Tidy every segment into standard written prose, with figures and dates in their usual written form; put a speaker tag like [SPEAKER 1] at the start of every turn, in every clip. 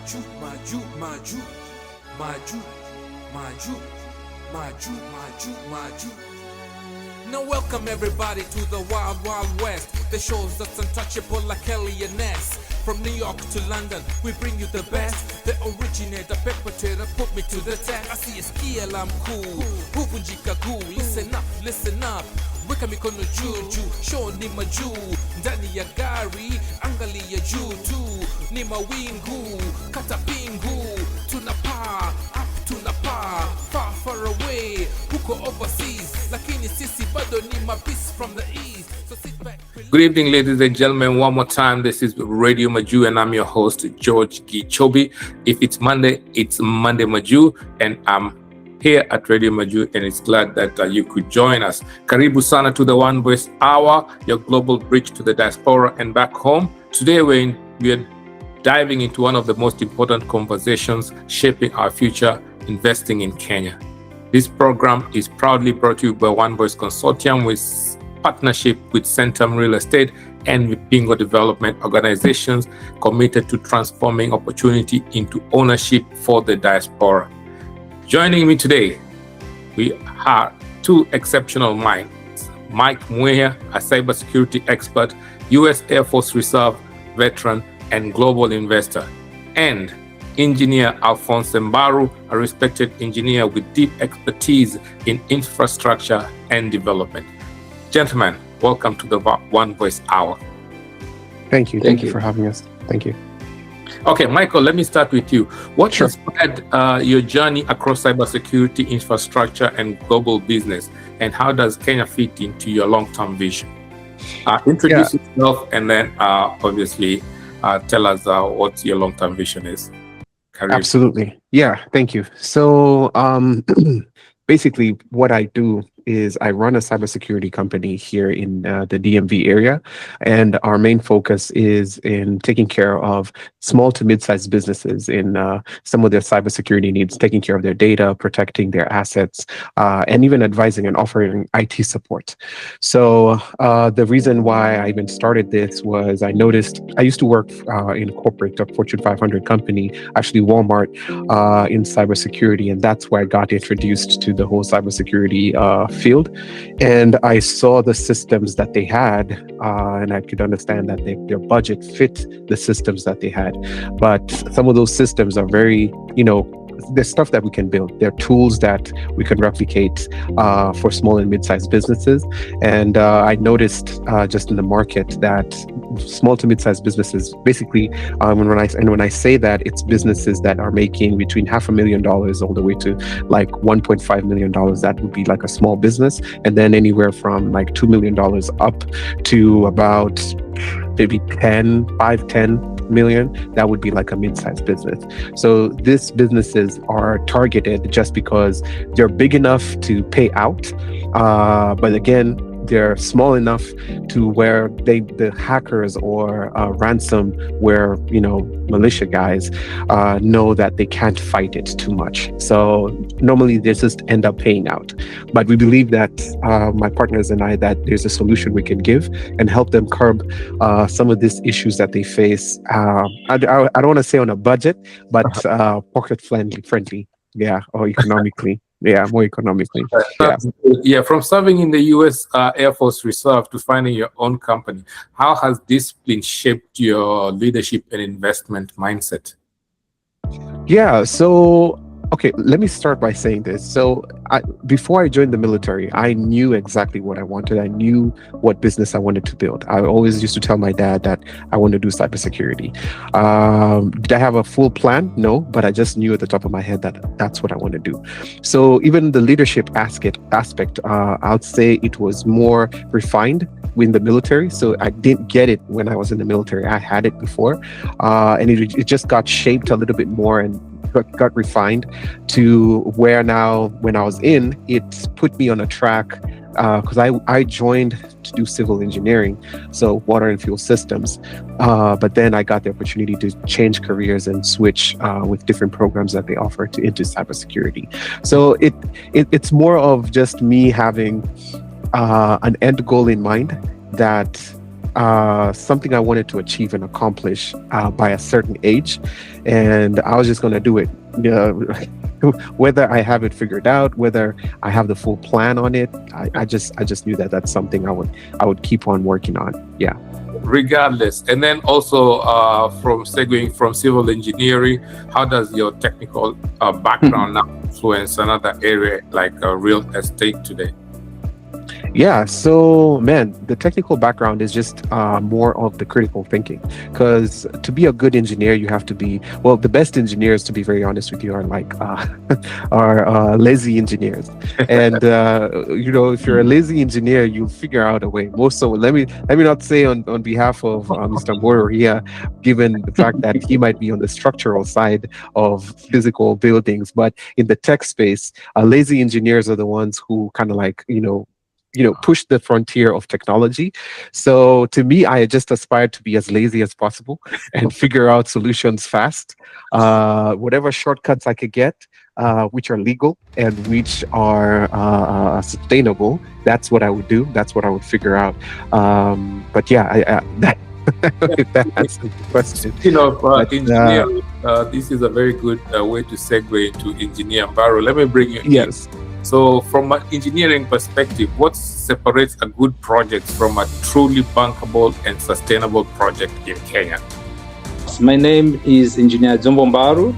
[SPEAKER 1] Majuu, Majuu, Majuu, Majuu, Majuu, Majuu, Majuu, Majuu. Now welcome everybody to the Wild Wild West. The shows that's untouchable like Ellie and Ness. From New York to London, we bring you the best. The originator, perpetrator, put me to the test. I see a skill, I'm cool. Huvunjika guu, listen up. Weka mikono juu, show ni majuu. Ndani ya gari, angalia juu tu. Ni mawingu, kata pingu. Tunapaa, up tunapaa. Far, far away, huko overseas. Lakini sisi bado ni mabis from the east. So sit back.
[SPEAKER 2] Good evening, ladies and gentlemen. One more time, this is Radio Majuu, and I'm your host, George Gichobi. If it's Monday, it's Monday Majuu, and I'm here at Radio Majuu, and it's glad that you could join us. Karibu sana to the One Voice Hour, your global bridge to the diaspora and back home. Today, we are diving into one of the most important conversations shaping our future, investing in Kenya. This program is proudly brought to you by One Voice Consortium with partnership with Centum Real Estate and with Bingo Development organizations committed to transforming opportunity into ownership for the diaspora. Joining me today, we are two exceptional minds. Mike Mwita, a cybersecurity expert, U.S. Air Force Reserve veteran, and global investor, and engineer Alphonse Mbaru, a respected engineer with deep expertise in infrastructure and development. Gentlemen, welcome to the One Voice Hour.
[SPEAKER 3] Thank you. Thank you for having us. Thank you.
[SPEAKER 2] Okay, Michael, let me start with you. What inspired your journey across cybersecurity, infrastructure, and global business, and how does Kenya fit into your long-term vision? Introduce yourself, and then obviously tell us what your long-term vision is.
[SPEAKER 3] Absolutely. Yeah, thank you. So basically what I do is I run a cybersecurity company here in the DMV area, and our main focus is in taking care of small to mid-sized businesses in some of their cybersecurity needs, taking care of their data, protecting their assets, and even advising and offering IT support. So the reason why I even started this was I noticed I used to work in a corporate, a Fortune 500 company, actually Walmart, in cybersecurity, and that's where I got introduced to the whole cybersecurity field, and I saw the systems that they had, and I could understand that their budget fit the systems that they had. But some of those systems are very, there's stuff that we can build. There are tools that we can replicate for small and mid-sized businesses. And I noticed just in the market that small to mid-sized businesses, basically, when I say that, it's businesses that are making between $500,000 all the way to like $1.5 million. That would be like a small business, and then anywhere from like $2 million up to about maybe 10 million, that would be like a mid-sized business. So these businesses are targeted just because they're big enough to pay out, but again, they're small enough to where the hackers or ransomware, militia guys know that they can't fight it too much. So normally they just end up paying out. But we believe that my partners and I, that there's a solution we can give and help them curb some of these issues that they face. I don't want to say on a budget, but pocket friendly, or economically. Yeah, more economically.
[SPEAKER 2] From serving in the U.S. Air Force Reserve to finding your own company, how has discipline shaped your leadership and investment mindset?
[SPEAKER 3] Yeah, so, okay, let me start by saying this. So before I joined the military, I knew exactly what I wanted. I knew what business I wanted to build. I always used to tell my dad that I want to do cybersecurity. Did I have a full plan? No, but I just knew at the top of my head that that's what I want to do. So even the leadership aspect, I'd say it was more refined in the military. So I didn't get it when I was in the military. I had it before, and it just got shaped a little bit more and got refined to where now when I was in, it put me on a track because I joined to do civil engineering, so water and fuel systems, but then I got the opportunity to change careers and switch with different programs that they offer into cybersecurity. So it's more of just me having an end goal in mind that something I wanted to achieve and accomplish by a certain age, and I was just going to do it. Whether I have it figured out, whether I have the full plan on it, I just knew that that's something I would keep on working on. Yeah.
[SPEAKER 2] Regardless. And then also from segueing from civil engineering, how does your technical background now influence another area like real estate today?
[SPEAKER 3] Yeah, so man, the technical background is just more of the critical thinking, because to be a good engineer, you have to be, well, the best engineers, to be very honest with you, are like lazy engineers. And if you're a lazy engineer, you'll figure out a way. So let me not say on behalf of Mr. Moro here, given the fact that he might be on the structural side of physical buildings, but in the tech space, lazy engineers are the ones who kind of like push the frontier of technology. So to me, I just aspired to be as lazy as possible and figure out solutions fast. Whatever shortcuts I could get, which are legal and which are sustainable, that's what I would do. That's what I would figure out. But yeah, if that answers the question.
[SPEAKER 2] Engineering, this is a very good way to segue into engineer Mbaro. Let me bring you in.
[SPEAKER 3] Yes.
[SPEAKER 2] So from an engineering perspective, what separates a good project from a truly bankable and sustainable project in Kenya?
[SPEAKER 4] My name is Engineer Zombo Mbaru.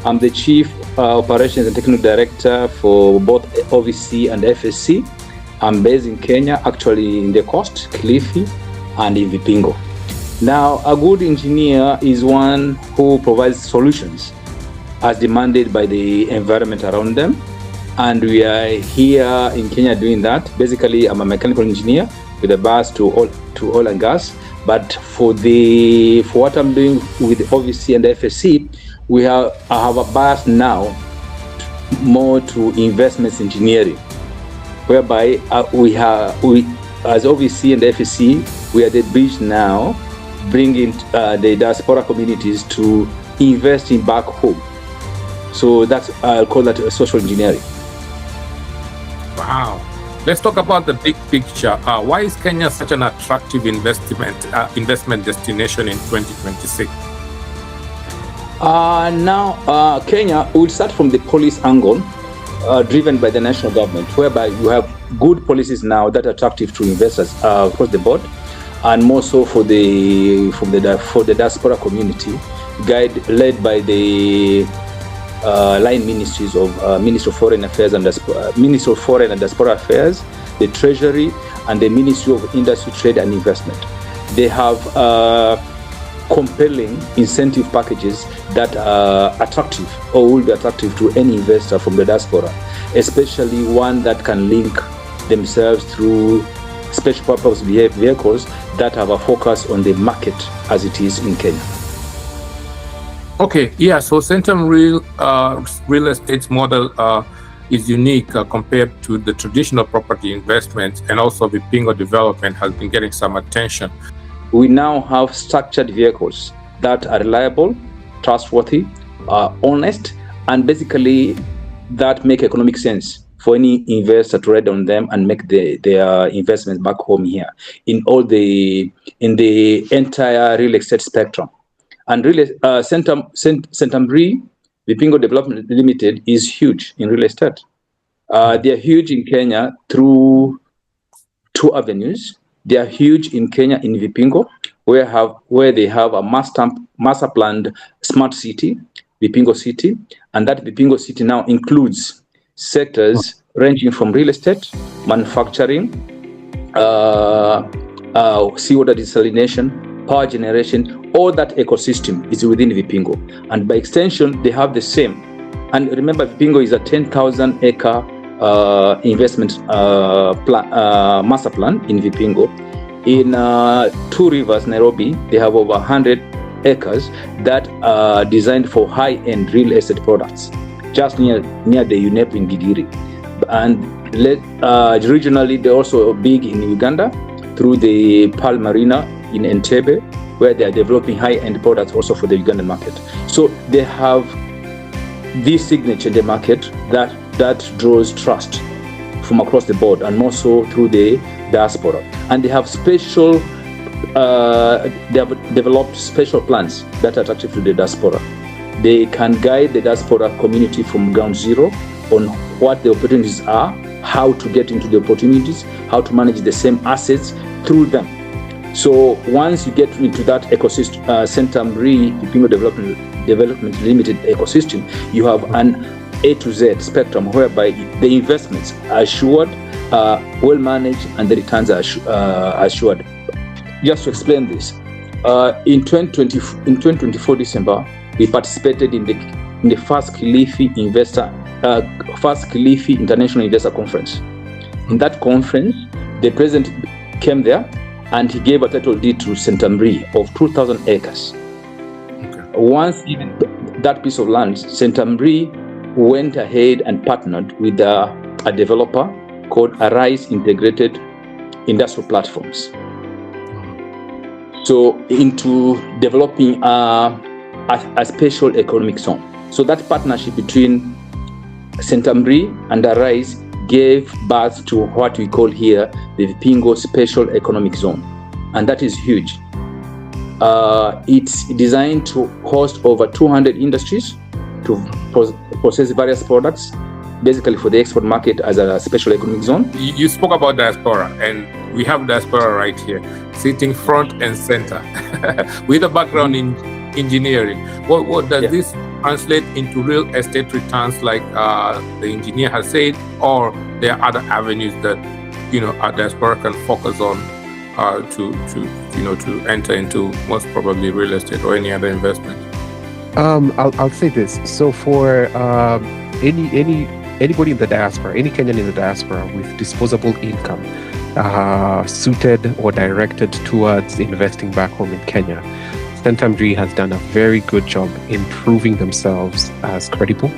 [SPEAKER 4] I'm the Chief Operations and Technical Director for both OVC and FSC. I'm based in Kenya, actually in the coast, Kilifi, and in Vipingo. Now, a good engineer is one who provides solutions as demanded by the environment around them. And we are here in Kenya doing that. Basically, I'm a mechanical engineer with a bias to oil and gas. But for what I'm doing with the OVC and the FSC, I have a bias now more to investments engineering, whereby we as OVC and the FSC, we are the bridge now, bringing the diaspora communities to invest in back home. So I'll call that social engineering.
[SPEAKER 2] Wow. Let's talk about the big picture. Why is Kenya such an attractive investment destination in 2026?
[SPEAKER 4] Kenya will start from the policy angle, driven by the national government, whereby you have good policies now that are attractive to investors across the board, and more so for the diaspora community, led by the line ministries of Ministry of Foreign Affairs and Ministry of Foreign and Diaspora Affairs, the Treasury, and the Ministry of Industry, Trade and Investment. They have compelling incentive packages that are attractive or will be attractive to any investor from the diaspora, especially one that can link themselves through special purpose vehicles that have a focus on the market as it is in Kenya.
[SPEAKER 2] Okay, yeah, so Centum real estate's model is unique compared to the traditional property investments, and also Vipingo development has been getting some attention.
[SPEAKER 4] We now have structured vehicles that are reliable, trustworthy, honest, and basically that make economic sense for any investor to ride on them and make their investments back home here in the entire real estate spectrum. And really, Centum Vipingo Development Limited is huge in real estate. They are huge in Kenya through two avenues. They are huge in Kenya in Vipingo, where they have a master planned smart city, Vipingo City, and that Vipingo City now includes sectors ranging from real estate, manufacturing, seawater desalination, power generation. All that ecosystem is within Vipingo, and by extension, they have the same. And remember, Vipingo is a 10,000 acre investment master plan in Vipingo. In Two Rivers, Nairobi, they have over 100 acres that are designed for high-end real estate products, just near the UNEP in Gigiri. And regionally, they're also big in Uganda through the Pearl Marina in Entebbe, where they are developing high-end products also for the Ugandan market. So they have this signature in the market that draws trust from across the board, and more so through the diaspora. And they have special they have developed special plans that are attractive to the diaspora. They can guide the diaspora community from ground zero on what the opportunities are, how to get into the opportunities, how to manage the same assets through them. So once you get into that ecosystem, Centamri Pingo Development Limited ecosystem, you have an A to Z spectrum whereby the investments are assured, well managed, and the returns are assured. Just to explain this, in 2024 December, we participated in the first Kilifi International Investor Conference. In that conference, the president came there and he gave a title deed to Centamri of 2,000 acres. Okay. Once given that piece of land, Centamri went ahead and partnered with a developer called Arise Integrated Industrial Platforms. So into developing a special economic zone. So that partnership between Centamri and Arise gave birth to what we call here the Pingo Special Economic Zone. And that is huge. It's designed to host over 200 industries to process various products, basically for the export market as a special economic zone.
[SPEAKER 2] You spoke about diaspora, and we have diaspora right here, sitting front and center, with a background in engineering. What does this translate into real estate returns, like the engineer has said, or there are other avenues that a diaspora can focus on to enter into most probably real estate or any other investment?
[SPEAKER 3] I'll say this. So for anybody in the diaspora, any Kenyan in the diaspora with disposable income suited or directed towards investing back home in Kenya, Centamri has done a very good job in proving themselves as credible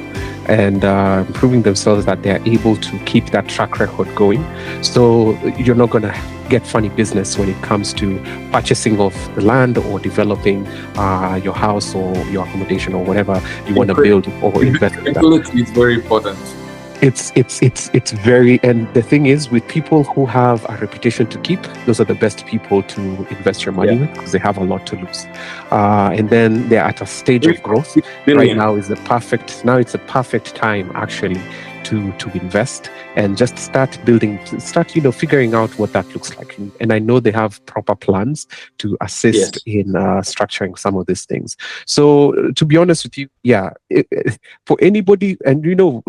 [SPEAKER 3] and proving themselves that they are able to keep that track record going. So you're not going to get funny business when it comes to purchasing of the land or developing your house or your accommodation or whatever you want to build or invest in.
[SPEAKER 2] Credibility is very important.
[SPEAKER 3] It's very, and the thing is, with people who have a reputation to keep, those are the best people to invest your money with, because they have a lot to lose. And then they're at a stage of growth. Right now it's a perfect time actually to invest and just start figuring out what that looks like. And I know they have proper plans to assist in structuring some of these things. So to be honest with you, for anybody, and you know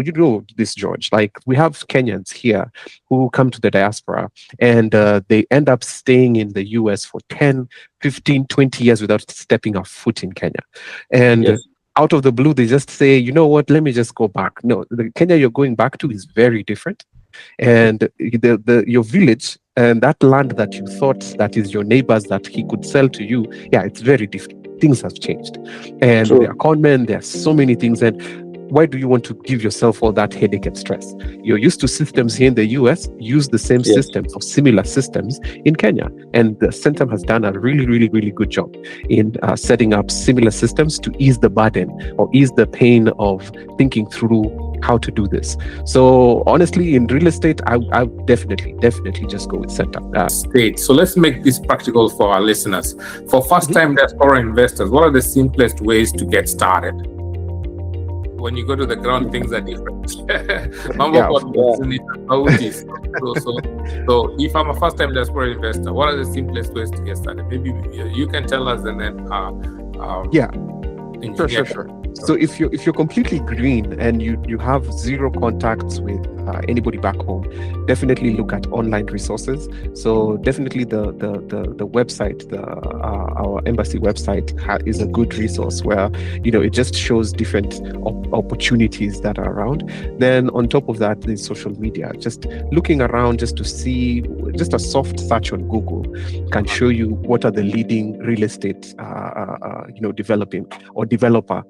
[SPEAKER 3] this, George, like we have Kenyans here who come to the diaspora and they end up staying in the US for 10, 15, 20 years without stepping a foot in Kenya. And out of the blue, they just say, you know what, let me just go back. No, the Kenya you're going back to is very different. And your village and that land that you thought that is your neighbors that he could sell to you, it's very different. Things have changed. And there are conmen, there are so many things. And why do you want to give yourself all that headache and stress? You're used to systems here in the US, use the same systems or similar systems in Kenya. And the Centum has done a really, really, really good job in setting up similar systems to ease the burden or ease the pain of thinking through how to do this. So honestly, in real estate, I definitely just go with Centum.
[SPEAKER 2] State. So let's make this practical for our listeners. For first-time diaspora investors, what are the simplest ways to get started? When you go to the ground, things are different. So if I'm a first-time diaspora investor, what are the simplest ways to get started? Maybe you can tell us, and then
[SPEAKER 3] Sure. So if you're completely green and you have zero contacts with anybody back home, definitely look at online resources. So definitely the website, our embassy website is a good resource where it just shows different opportunities that are around. Then on top of that, there's social media. Just looking around just to see, just a soft search on Google can show you what are the leading real estate developing or developer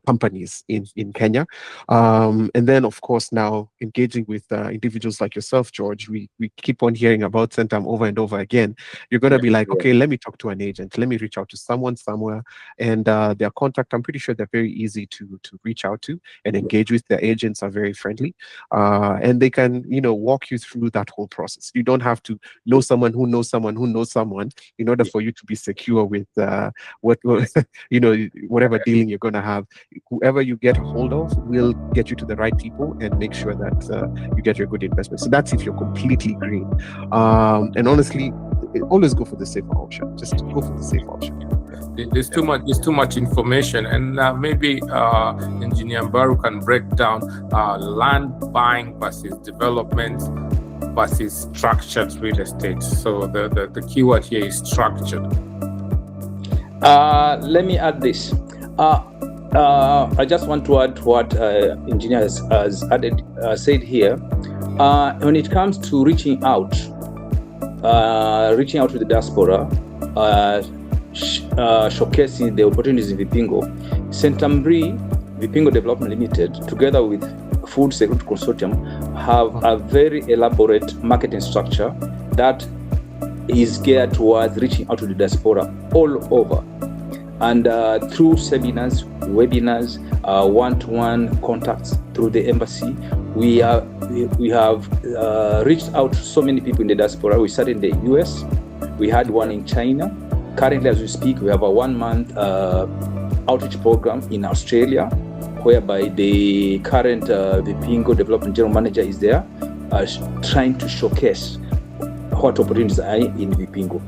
[SPEAKER 3] companies in Kenya. And then, of course, now engaging with individuals like yourself, George, we keep on hearing about Centum over and over again. You're going to be like, okay, let me talk to an agent. Let me reach out to someone somewhere. And their contact, I'm pretty sure they're very easy to reach out to and engage with. Their agents are very friendly. And they can, walk you through that whole process. You don't have to know someone who knows someone who knows someone in order for you to be secure with whatever dealing you're going to have. Whoever you get a hold of will get you to the right people and make sure that you get your good investment. So that's if you're completely green. And honestly, always go for the safer option. Just go for the safe option.
[SPEAKER 2] There's too much information, and maybe Engineer Mbaru can break down land buying versus development versus structured real estate. So the keyword here is structured.
[SPEAKER 4] Let me add this. I just want to add what engineer has said here. When it comes to reaching out to the diaspora, showcasing the opportunities in Vipingo, Centamri Vipingo Development Limited, together with Food Security Consortium, have a very elaborate marketing structure that is geared towards reaching out to the diaspora all over. And through seminars, webinars, one-to-one contacts through the embassy, we have reached out to so many people in the diaspora. We started in the US, we had one in China. Currently, as we speak, we have a 1-month outreach program in Australia, whereby the current Vipingo Development General Manager is there, trying to showcase what opportunities are in Vipingo.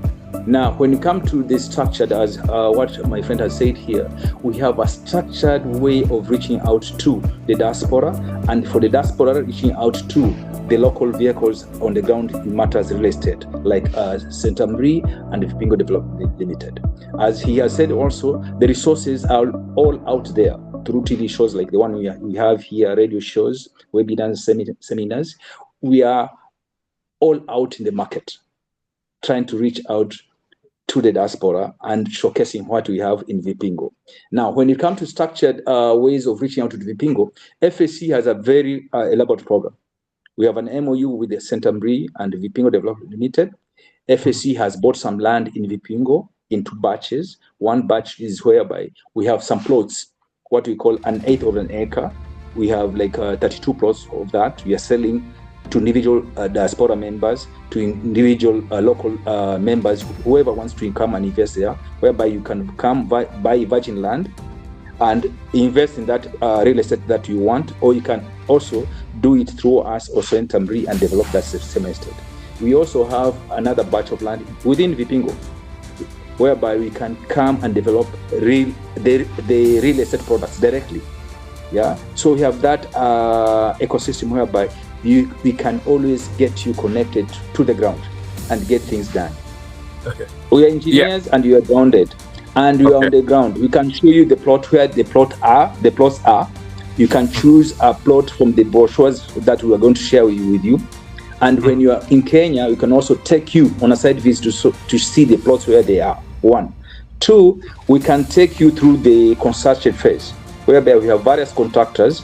[SPEAKER 4] Now, when you come to the structured, as what my friend has said here, we have a structured way of reaching out to the diaspora, and for the diaspora, reaching out to the local vehicles on the ground in matters real estate, like Centamri and Vipingo Development Limited. As he has said also, the resources are all out there through TV shows like the one we have here, radio shows, webinars, seminars. We are all out in the market, trying to reach out to the diaspora and showcasing what we have in Vipingo. Now, when it comes to structured ways of reaching out to the Vipingo, FSC has a very elaborate program. We have an MOU with the Centamri and Vipingo Development Limited. FSC has bought some land in Vipingo in 2 batches. One batch is whereby we have some plots, what we call 1/8 of an acre. We have like 32 plots of that. We are selling to individual diaspora members, to individual local members, whoever wants to come and invest there, whereby you can come buy virgin land and invest in that real estate that you want, or you can also do it through us or Centamri and develop that same estate. We also have another batch of land within Vipingo, whereby we can come and develop the real estate products directly. Yeah, so we have that ecosystem whereby we can always get you connected to the ground and get things done.
[SPEAKER 2] Okay.
[SPEAKER 4] We are engineers and you are grounded, and we are on the ground. We can show you the plot where the plots are. You can choose a plot from the brochures that we are going to share with you. And when you are in Kenya, we can also take you on a site visit to see the plots where they are. 1. 2, we can take you through the construction phase, whereby we have various contractors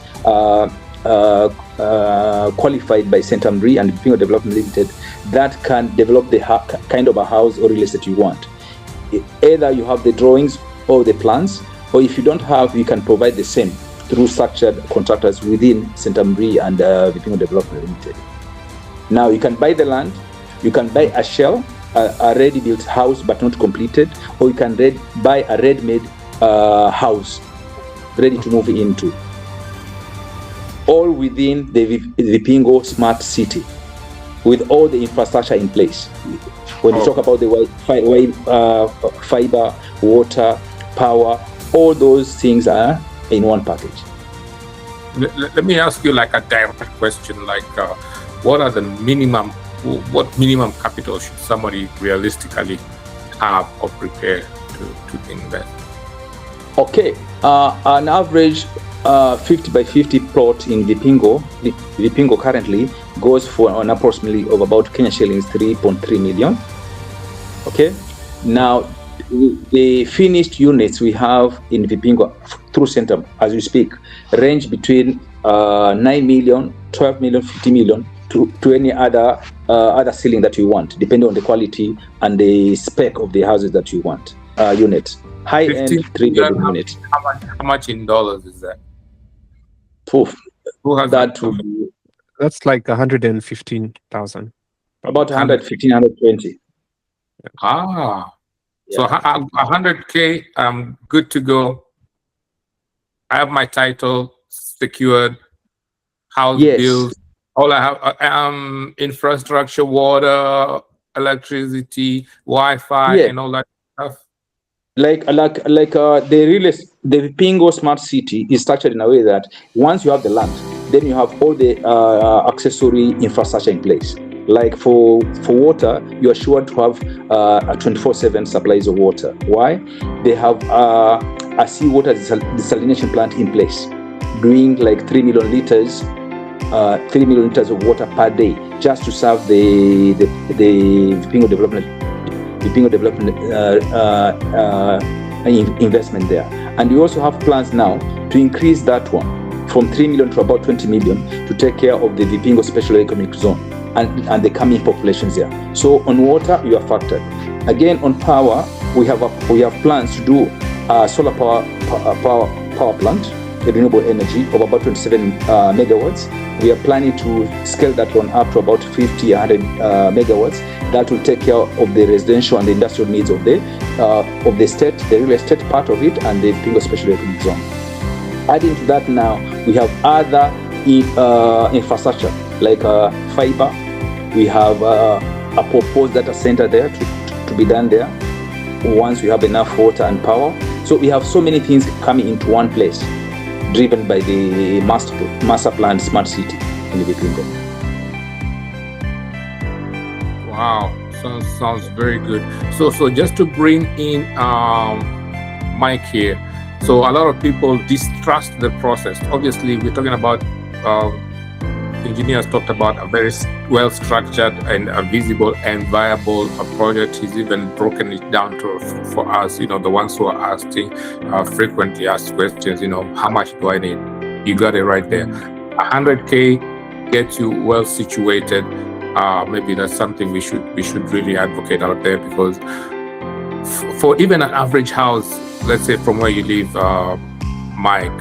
[SPEAKER 4] qualified by Centamri and Vipingo Development Limited that can develop the kind of a house or real estate you want. Either you have the drawings or the plans, or if you don't have, you can provide the same through structured contractors within Centamri and Vipingo Development Limited. Now you can buy the land, you can buy a shell, a ready-built house but not completed, or you can buy a ready-made house ready to move into, all within the Vipingo Smart City, with all the infrastructure in place. When you talk about the fiber, water, power, all those things are in one package.
[SPEAKER 2] Let me ask you like a direct question, like what minimum capital should somebody realistically have or prepare to invest?
[SPEAKER 4] Okay, an average 50 by 50 plot in Vipingo currently goes for an approximately of about Kenya shillings 3.3 million. Okay, now the finished units we have in Vipingo through Centum, as we speak, range between 9 million, 12 million, 50 million to any other ceiling that you want, depending on the quality and the spec of the houses that you want. Unit, high-end 3-bedroom unit.
[SPEAKER 2] How much in dollars is that?
[SPEAKER 4] Poof.
[SPEAKER 2] Who has
[SPEAKER 4] That would be
[SPEAKER 3] That's like 115,000.
[SPEAKER 4] about 115, 120.
[SPEAKER 2] Ah,
[SPEAKER 4] Yeah.
[SPEAKER 2] so 100K, I'm good to go. I have my title secured, house
[SPEAKER 4] Yes.
[SPEAKER 2] bills. All I have, infrastructure, water, electricity, Wi-Fi,
[SPEAKER 4] Yeah.
[SPEAKER 2] and all that stuff.
[SPEAKER 4] Like the Vipingo smart city is structured in a way that once you have the land, then you have all the accessory infrastructure in place. Like for water, you are sure to have a 24/7 supplies of water. Why? They have a seawater desalination plant in place, doing like 3 million liters of water per day, just to serve the Vipingo development investment there. And we also have plans now to increase that one from 3 million to about 20 million to take care of the Vipingo special economic zone and the coming populations there. So on water, you are factored. Again, on power, we have plans to do solar power plant, renewable energy of about 27 megawatts. We are planning to scale that one up to about 50, 100 megawatts. That will take care of the residential and the industrial needs of the state, the real estate part of it, and the Vipingo special economic zone. Adding to that now, we have other infrastructure like fiber. We have a proposed data center there to be done there once we have enough water and power. So we have so many things coming into one place, driven by the master plan smart city in the Vipingo.
[SPEAKER 2] Wow, sounds very good. So just to bring in Mike here. So a lot of people distrust the process. Obviously, we're talking about engineers talked about a very well structured and a visible and viable project. He's even broken it down for us, the ones who are asking frequently asked questions, how much do I need? You got it right there. 100K gets you well situated. Maybe that's something we should really advocate out there, because for even an average house, let's say from where you live, Mike,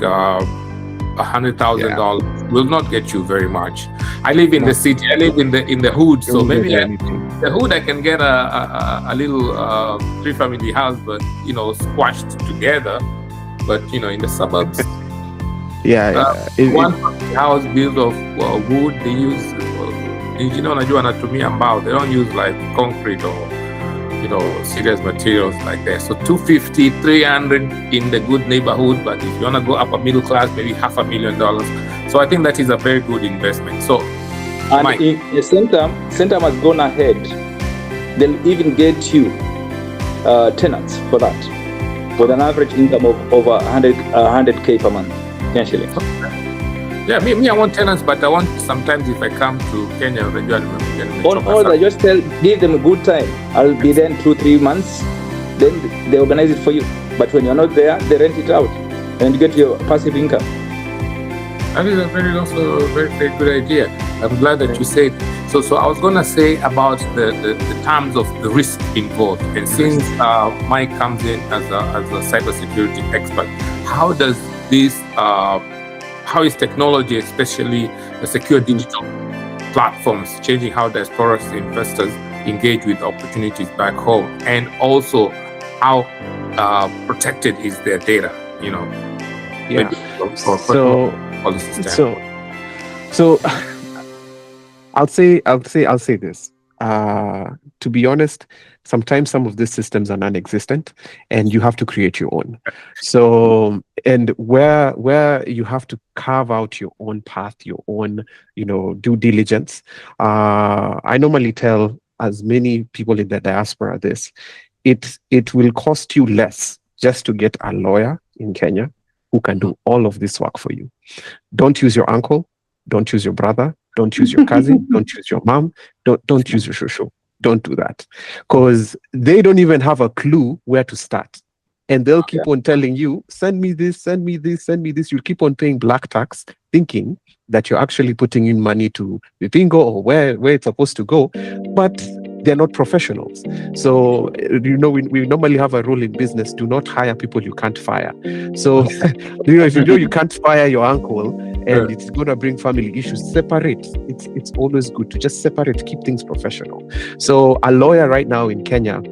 [SPEAKER 2] $100,000 will not get you very much. I live in the city. I live in the hood, so maybe the hood I can get a little 3-family house, but squashed together. But in the suburbs, one house built of wood, they use unajua anatumia mbao. They don't use like concrete or serious materials like that. So 250, 300 in the good neighborhood, but if you want to go upper middle class, maybe $500,000. So I think that is a very good investment. So,
[SPEAKER 4] and
[SPEAKER 2] Mike,
[SPEAKER 4] Centum has gone ahead. They'll even get you tenants for that, with an average income of over 100K per month, potentially.
[SPEAKER 2] Yeah, me, I want tenants, but I want sometimes if I come to Kenya,
[SPEAKER 4] just give them a good time. I'll be there in 2-3 months. Then they organize it for you. But when you're not there, they rent it out, and you get your passive income.
[SPEAKER 2] That is also a very, very good idea. I'm glad that you said. So I was gonna say about the terms of the risk involved, and since Mike comes in as a cybersecurity expert, how does this how is technology, especially the secure digital platforms, changing how diaspora investors engage with opportunities back home, and also how protected is their data?
[SPEAKER 3] So I'll say this. To be honest, sometimes some of these systems are non-existent, and you have to create your own. So, and where you have to carve out your own path, your own, due diligence. I normally tell as many people in the diaspora this: it will cost you less just to get a lawyer in Kenya who can do all of this work for you. Don't use your uncle. Don't use your brother. Don't use your cousin. Don't use your mom. Don't use your shushu. Don't do that, because they don't even have a clue where to start. And they'll keep on telling you, send me this, send me this, send me this. You'll keep on paying black tax, thinking that you're actually putting in money to the bingo or where it's supposed to go. But they're not professionals. So, we normally have a rule in business: do not hire people you can't fire. So, if you know you can't fire your uncle and it's going to bring family issues, separate. It's always good to just separate, keep things professional. So, a lawyer right now in Kenya,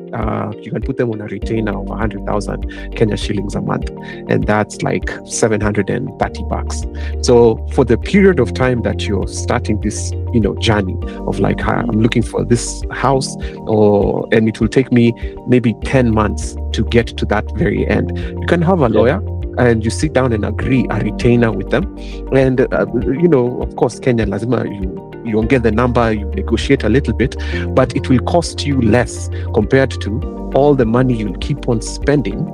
[SPEAKER 3] you can put them on a retainer of 100,000 Kenya shillings a month, and that's like $730. So, for the period of time that you're starting this, journey of like, I'm looking for this house, and it will take me maybe 10 months to get to that very end. You can have a lawyer and you sit down and agree a retainer with them. And, of course, Kenya, lazima, you won't get the number, you negotiate a little bit, but it will cost you less compared to all the money you'll keep on spending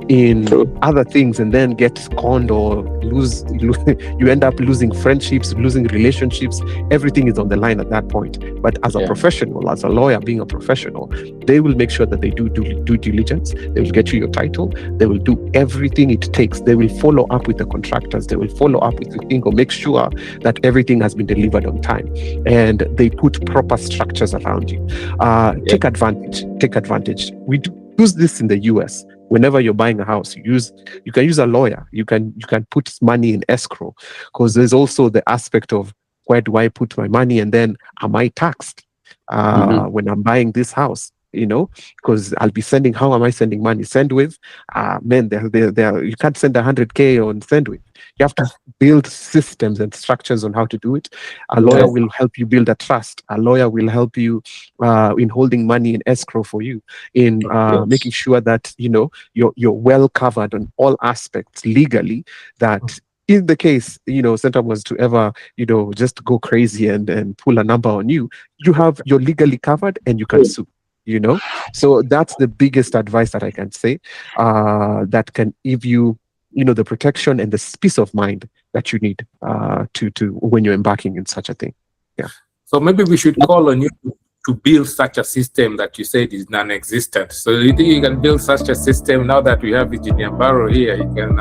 [SPEAKER 3] in other things and then get conned or you end up losing friendships, losing relationships. Everything is on the line at that point. But as a professional, as a lawyer being a professional, they will make sure that they do due diligence. They will get you your title. They will do everything it takes. They will follow up with the contractors. They will follow up with the thing or make sure that everything has been delivered on time. And they put proper structures around you. Take advantage. We use this in the US. Whenever you're buying a house, you can use a lawyer. You can put money in escrow, because there's also the aspect of, where do I put my money, and then am I taxed when I'm buying this house? Because I'll be sending. How am I sending money? SendWave, you can't send 100K on SendWave. You have to build systems and structures on how to do it. A lawyer will help you build a trust. A lawyer will help you in holding money in escrow for you, in making sure that you're well covered on all aspects legally. That in the case Centum was to ever just go crazy and pull a number on you, you're legally covered and you can sue. So that's the biggest advice that I can say, that can give you the protection and the peace of mind that you need to when you're embarking in such a thing.
[SPEAKER 2] So maybe we should call on you to build such a system that you said is non-existent. So you think you can build such a system now that we have Engineer Barrow here? You can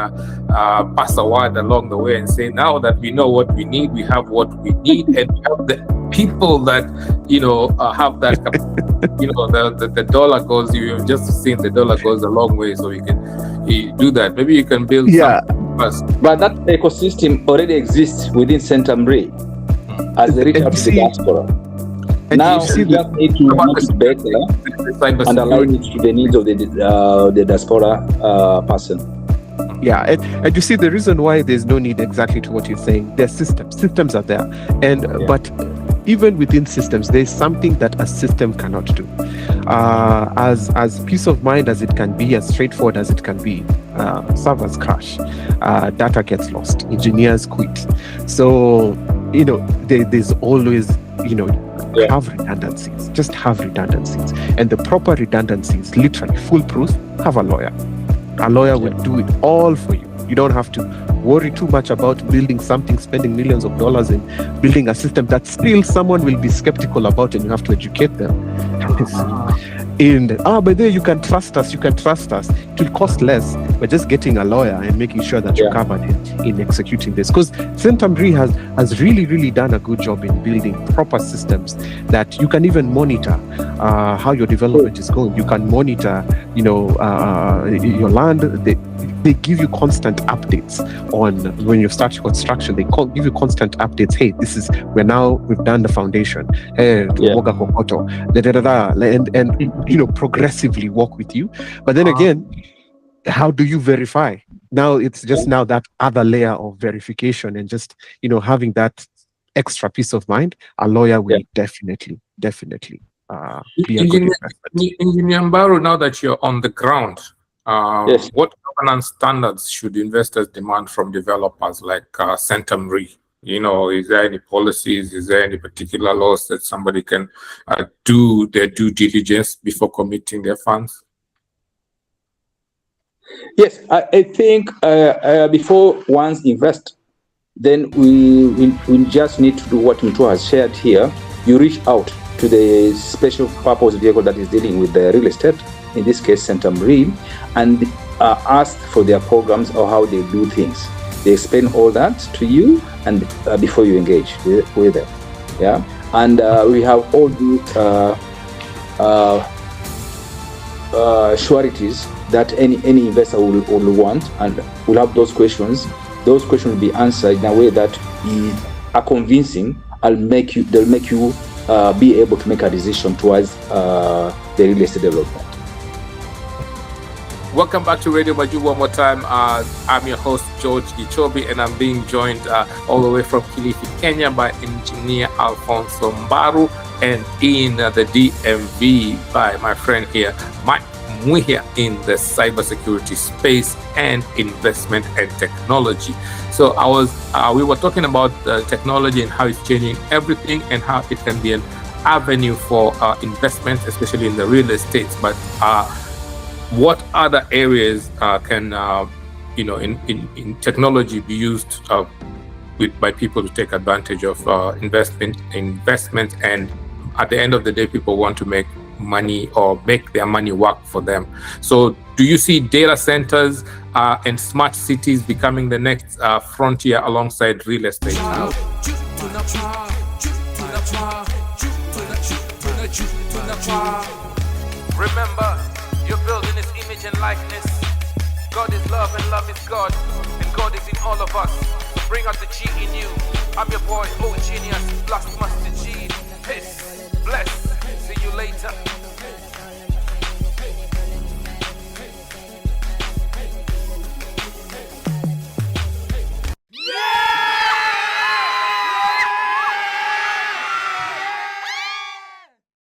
[SPEAKER 2] pass a word along the way and say, now that we know what we need, we have what we need, and we have the people that have that. The dollar goes. You've just seen the dollar goes a long way, so you can do that. Maybe you can build. Something first. But that ecosystem already exists within Centamri as a reach out to the diaspora.
[SPEAKER 3] And
[SPEAKER 2] now you just need to make it better and align it to the needs of the diaspora person.
[SPEAKER 3] Yeah, and you see the reason why there's no need exactly to what you're saying. There's systems are there, but even within systems, there's something that a system cannot do. As peace of mind as it can be, as straightforward as it can be, servers crash, data gets lost, engineers quit. So there's always have redundancies. Just have redundancies, and the proper redundancies, literally foolproof. Have a lawyer. A lawyer will do it all for you. You don't have to worry too much about building something, spending millions of dollars in building a system that still someone will be skeptical about, and you have to educate them. But there you can trust us. It will cost less, but just getting a lawyer and making sure that you're covered in executing this. Because Centamri has really, really done a good job in building proper systems that you can even monitor how your development is going. You can monitor, your land. They give you constant updates on when you start your construction. They give you constant updates. Hey, we've done the foundation. Hey, and progressively work with you. But then again, how do you verify? Now it's just that other layer of verification, and just having that extra peace of mind. A lawyer will definitely be a good investment.
[SPEAKER 2] Engineer Barrow, now that you're on the ground, what governance standards should investors demand from developers like Centamri? Is there any policies? Is there any particular laws that somebody can do their due diligence before committing their funds?
[SPEAKER 4] Yes, I think before one's invest, then we just need to do what Mwita has shared here. You reach out to the special purpose vehicle that is dealing with the real estate, in this case, Center Marine, and asked for their programs or how they do things. They explain all that to you, and before you engage with them, yeah. And we have all the sureties that any investor will want, and will have those questions. Those questions will be answered in a way that are convincing. They'll make you be able to make a decision towards the real estate development.
[SPEAKER 2] Welcome back to Radio Majuu one more time. I'm your host, George Gichobi, and I'm being joined all the way from Kilifi, Kenya by Engineer Alfonso Mbaru, and in the DMV by my friend here, Mwita, in the cybersecurity space and investment and technology. So we were talking about technology and how it's changing everything and how it can be an avenue for investment, especially in the real estate. But what other areas can in technology be used by people to take advantage of investment, and at the end of the day, people want to make money or make their money work for them. So do you see data centers and smart cities becoming the next frontier alongside real estate?
[SPEAKER 1] Remember, you're building His image and likeness. God is love and love is God, and God is in all of us. So bring out the G in you. I'm your boy, O Genius, blast my